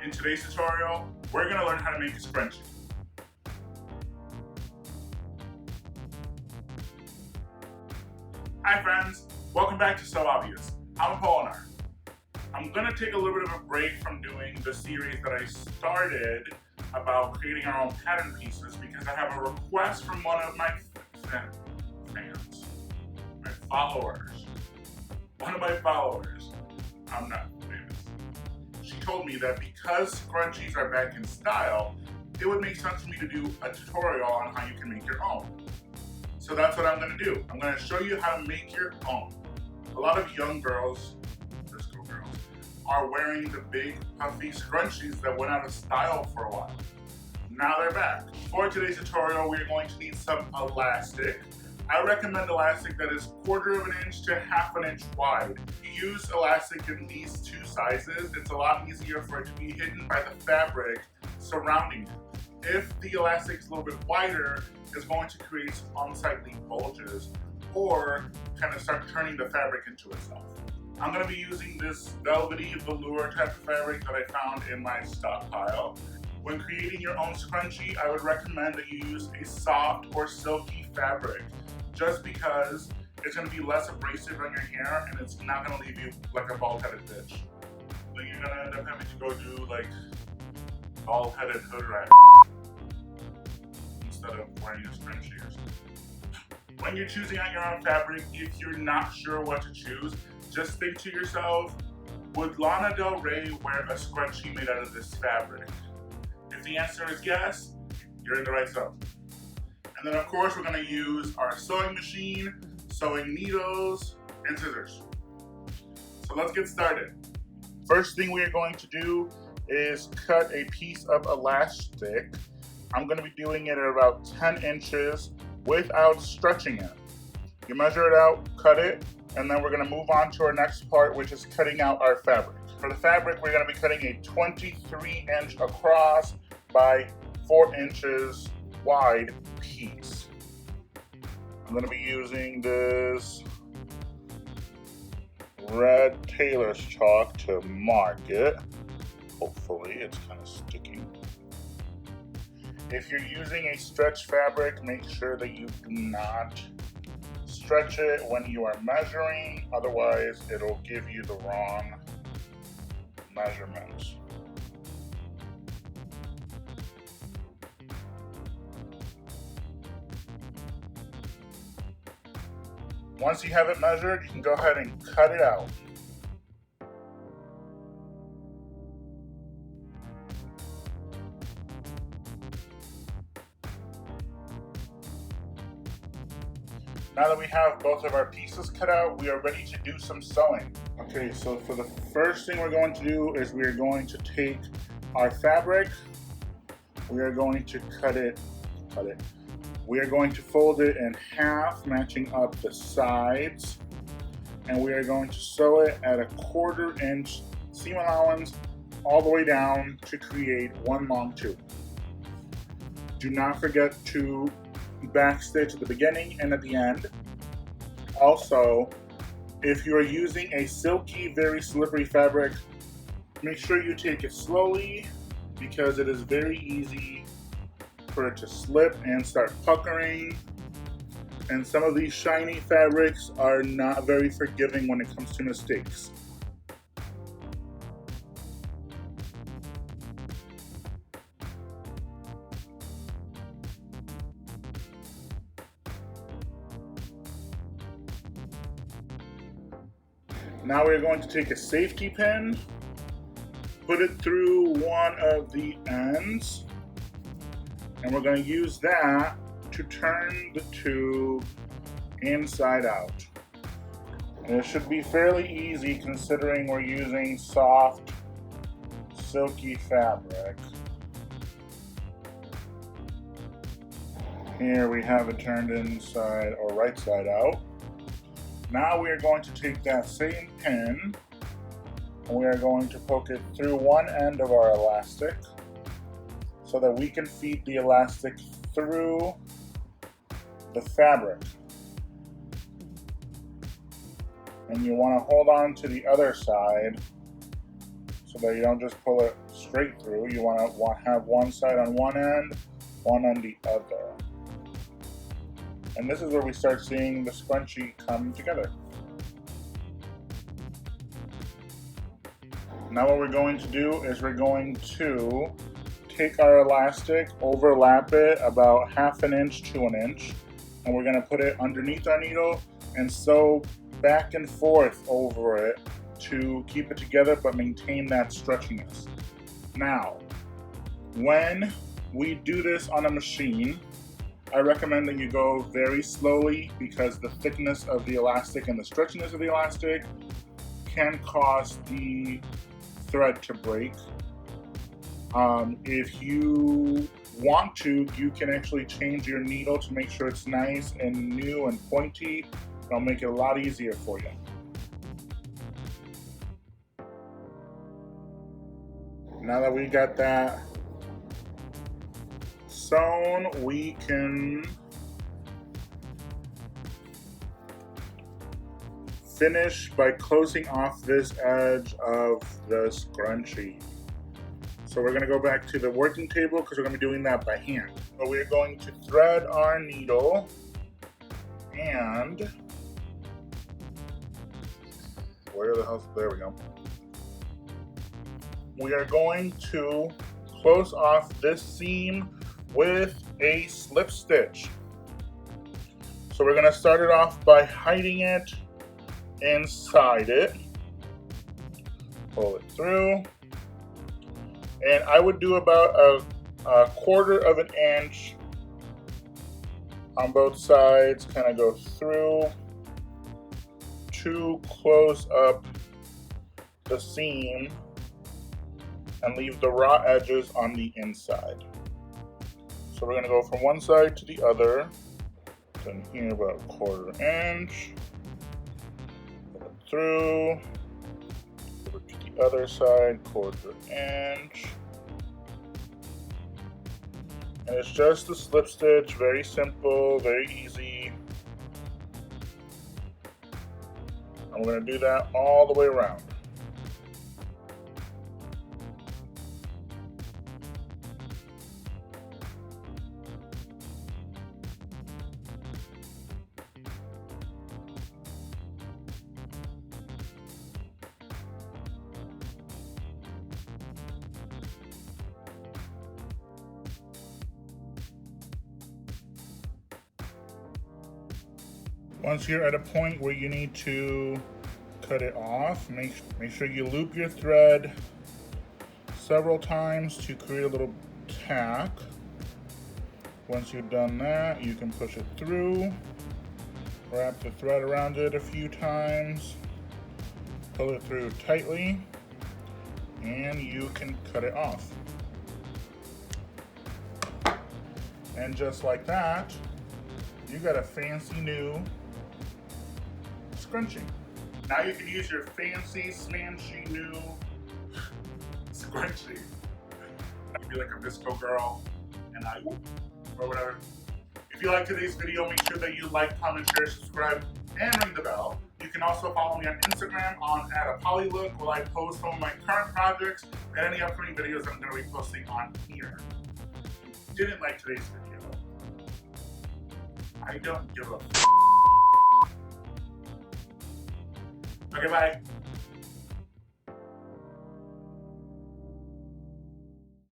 In today's tutorial, we're going to learn how to make a scrunchie. Hi friends, welcome back to So Obvious. I'm Apollinar. I'm going to take a little bit of a break from doing the series that I started about creating our own pattern pieces because I have a request from one of my fans, my followers. One of my followers, I'm not famous. She told me that because scrunchies are back in style, it would make sense for me to do a tutorial on how you can make your own. So that's what I'm going to do. I'm going to show you how to make your own. A lot of young girls, disco girls, are wearing the big puffy scrunchies that went out of style for a while. Now they're back. For today's tutorial, we're going to need some elastic. I recommend elastic that is 1/4 of an inch to 1/2 inch wide. If you use elastic in these two sizes, it's a lot easier for it to be hidden by the fabric surrounding it. If the elastic is a little bit wider, it's going to create unsightly bulges or kind of start turning the fabric into itself. I'm going to be using this velvety velour type of fabric that I found in my stockpile. When creating your own scrunchie, I would recommend that you use a soft or silky fabric, just because it's going to be less abrasive on your hair and it's not going to leave you like a bald-headed bitch. Like you're going to end up having to go do like bald-headed hood rat instead of wearing a scrunchie or something. When you're choosing on your own fabric, if you're not sure what to choose, just think to yourself, would Lana Del Rey wear a scrunchie made out of this fabric? If the answer is yes, you're in the right zone. And then of course we're going to use our sewing machine, sewing needles, and scissors. So let's get started. First thing we are going to do is cut a piece of elastic. I'm going to be doing it at about 10 inches without stretching it. You measure it out, cut it, and then we're going to move on to our next part, which is cutting out our fabric. For the fabric, we're going to be cutting a 23-inch across by 4 inches wide piece. I'm going to be using this red tailor's chalk to mark it. Hopefully it's kind of sticky. If you're using a stretch fabric, make sure that you do not stretch it when you are measuring, otherwise it'll give you the wrong measurements. Once you have it measured, you can go ahead and cut it out. Now that we have both of our pieces cut out, we are ready to do some sewing. Okay, so for the first thing we're going to do is we are going to take our fabric, we are going to cut it. We are going to fold it in half, matching up the sides, and we are going to sew it at a 1/4 inch seam allowance all the way down to create one long tube. Do not forget to backstitch at the beginning and at the end. Also, if you are using a silky, very slippery fabric, make sure you take it slowly because it is very easy for it to slip and start puckering. And some of these shiny fabrics are not very forgiving when it comes to mistakes. Now we're going to take a safety pin, put it through one of the ends, and we're going to use that to turn the tube inside out. And it should be fairly easy considering we're using soft, silky fabric. Here we have it turned inside or right side out. Now we are going to take that same pin and we are going to poke it through one end of our elastic so that we can feed the elastic through the fabric. And you want to hold on to the other side so that you don't just pull it straight through. You want to have one side on one end, one on the other. And this is where we start seeing the scrunchie come together. Now what we're going to do is we're going to take our elastic, overlap it about 1/2 inch to 1 inch, and we're going to put it underneath our needle and sew back and forth over it to keep it together but maintain that stretchiness. Now, when we do this on a machine, I recommend that you go very slowly because the thickness of the elastic and the stretchiness of the elastic can cause the thread to break. If you want to, you can actually change your needle to make sure it's nice and new and pointy. It'll make it a lot easier for you. Now that we got that sewn, we can finish by closing off this edge of the scrunchie. So we're going to go back to the working table because we're going to be doing that by hand. So we're going to thread our needle and where the hell's, there we go. We are going to close off this seam with a slip stitch. So we're going to start it off by hiding it inside it. Pull it through. And I would do about a 1/4 inch on both sides, kind of go through to close up the seam and leave the raw edges on the inside. So we're going to go from one side to the other, then here about 1/4 inch, put it through, over to the other side, 1/4 inch. And it's just a slip stitch, very simple, very easy. And we're going to do that all the way around. Once you're at a point where you need to cut it off, make sure you loop your thread several times to create a little tack. Once you've done that, you can push it through, wrap the thread around it a few times, pull it through tightly, and you can cut it off. And just like that, you got a fancy new scrunchie. Now you can use your fancy, smanchy new scrunchie. I'd be like a disco girl, and or whatever. If you like today's video, make sure that you like, comment, share, subscribe, and ring the bell. You can also follow me on Instagram @apollylook, where I post some of my current projects and any upcoming videos I'm going to be posting on here. If you didn't like today's video, I don't give a f. Okay, bye.